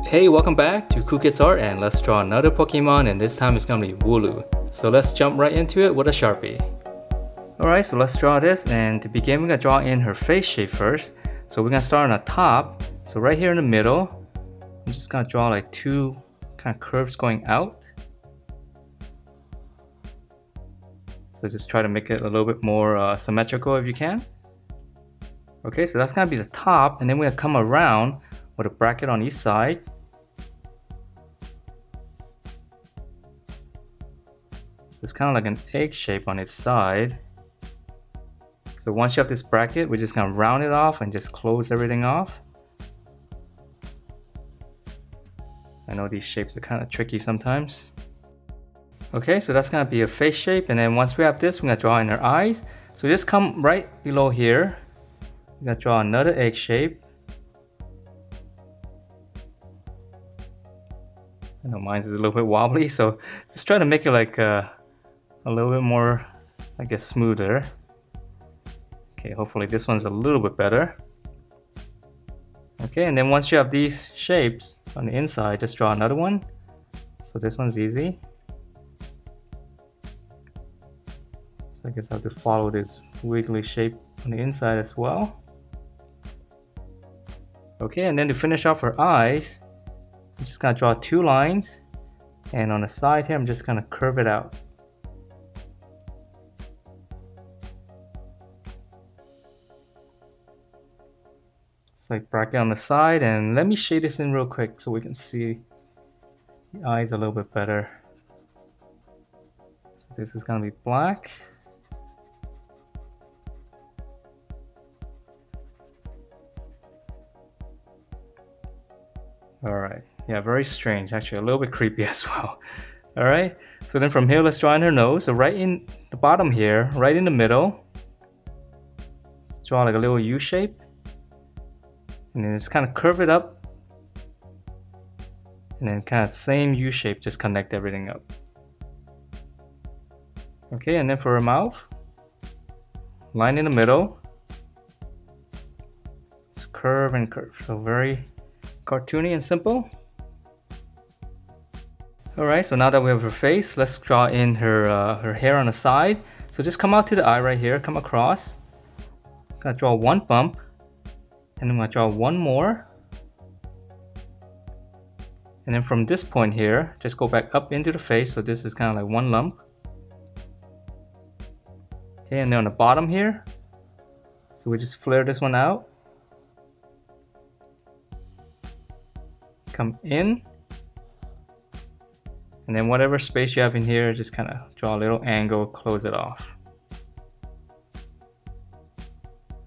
Hey, welcome back to Cool Kids Art, and let's draw another Pokemon, and this time it's gonna be Wooloo. So let's jump right into it with a Sharpie. Alright, so let's draw this, and to begin we're gonna draw in her face shape first. So we're gonna start on the top. So right here in the middle, I'm just gonna draw like two kind of curves going out. So just try to make it a little bit more symmetrical if you can. Okay, so that's gonna be the top, and then we're gonna come around with a bracket on each side. It's kind of like an egg shape on its side. So once you have this bracket, we're just gonna round it off and just close everything off. I know these shapes are kind of tricky sometimes. Okay, so that's gonna be a face shape, and then once we have this, we're gonna draw in her eyes. So just come right below here. We're gonna draw another egg shape. I know mine's is a little bit wobbly, so just try to make it like a little bit more, I guess, smoother. Okay, hopefully this one's a little bit better. Okay, and then once you have these shapes on the inside, just draw another one. So this one's easy. So I guess I have to follow this wiggly shape on the inside as well. Okay, and then to finish off her eyes, I'm just gonna draw two lines, and on the side here I'm just gonna curve it out. It's like bracket on the side, and let me shade this in real quick so we can see the eyes a little bit better. So this is gonna be black. Alright, yeah, very strange, actually a little bit creepy as well. Alright, so then from here let's draw in her nose. So right in the bottom here, right in the middle, let's draw like a little U shape. And then just kind of curve it up. And then kind of same U shape, just connect everything up. Okay, and then for her mouth, line in the middle. Just curve and curve, so very cartoony and simple. Alright, so now that we have her face, let's draw in her hair on the side. So just come out to the eye right here, come across. I'm gonna draw one bump, and I'm gonna draw one more. And then from this point here, just go back up into the face, so this is kind of like one lump. Okay, and then on the bottom here, so we just flare this one out. Come in, and then whatever space you have in here, just kind of draw a little angle, close it off.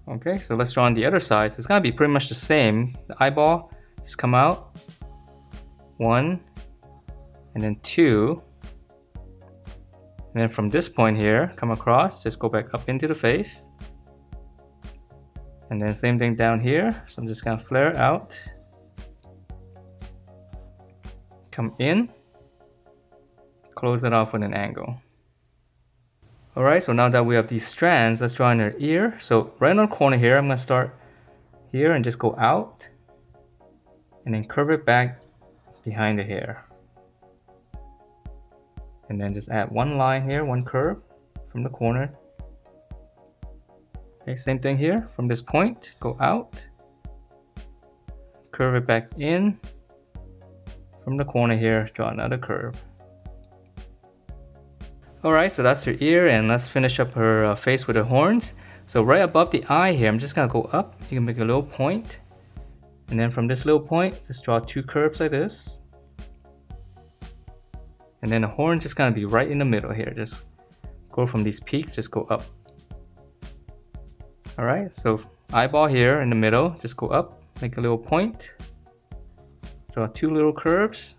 Okay, so let's draw on the other side. So it's gonna be pretty much the same. The eyeball, just come out, one, and then two, and then from this point here, come across, just go back up into the face, and then same thing down here. So I'm just gonna flare out. Come in, close it off with an angle. Alright, so now that we have these strands, let's draw in her ear. So right on the corner here, I'm going to start here and just go out, and then curve it back behind the hair. And then just add one line here, one curve from the corner. Okay, same thing here, from this point, go out, curve it back in. From the corner here, draw another curve. Alright, so that's her ear, and let's finish up her face with her horns. So right above the eye here, I'm just gonna go up. You can make a little point, and then from this little point, just draw two curves like this. And then the horn's just gonna be right in the middle here. Just go from these peaks, just go up. Alright, so eyeball here in the middle, just go up, make a little point. Draw two little curves,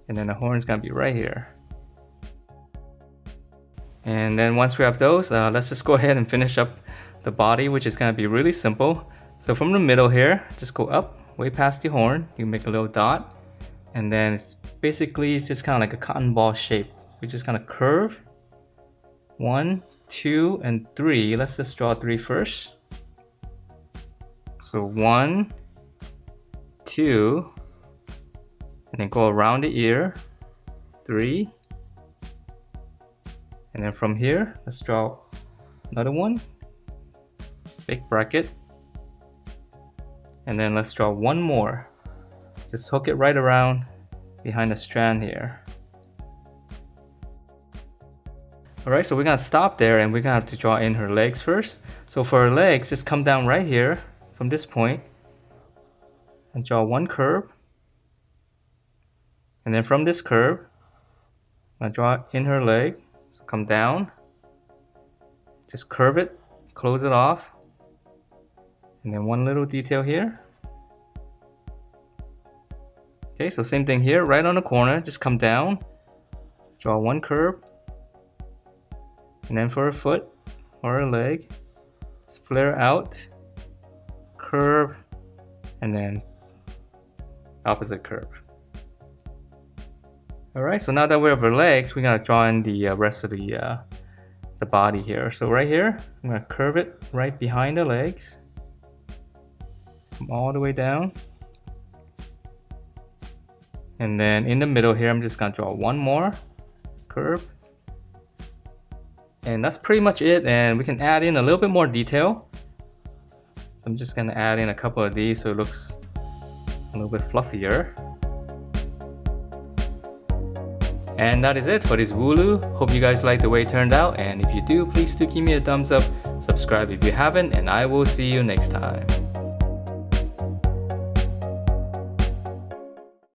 and then the horn's gonna be right here. And then once we have those, let's just go ahead and finish up the body, which is gonna be really simple. So from the middle here, just go up, way past the horn. You make a little dot, and then it's just kind of like a cotton ball shape. We just kind of curve. 1, 2, and 3. Let's just draw 3 first. So 1, 2, and then go around the ear, 3, and then from here, let's draw another one, big bracket, and then let's draw one more. Just hook it right around behind the strand here. Alright, so we're gonna stop there and we're gonna have to draw in her legs first. So for her legs, just come down right here from this point and draw one curve. And then from this curve, I'm gonna draw in her leg. So come down, just curve it, close it off, and then one little detail here. Okay, so same thing here, right on the corner, just come down, draw one curve, and then for her foot or her leg, just flare out, curve, and then opposite curve. Alright, so now that we have her legs, we're gonna draw in the rest of the body here. So right here, I'm gonna curve it right behind the legs, come all the way down, and then in the middle here, I'm just gonna draw one more curve, and that's pretty much it. And we can add in a little bit more detail. So I'm just gonna add in a couple of these so it looks a little bit fluffier. And that is it for this Wooloo. Hope you guys like the way it turned out, and if you do, please do give me a thumbs up, subscribe if you haven't, and I will see you next time.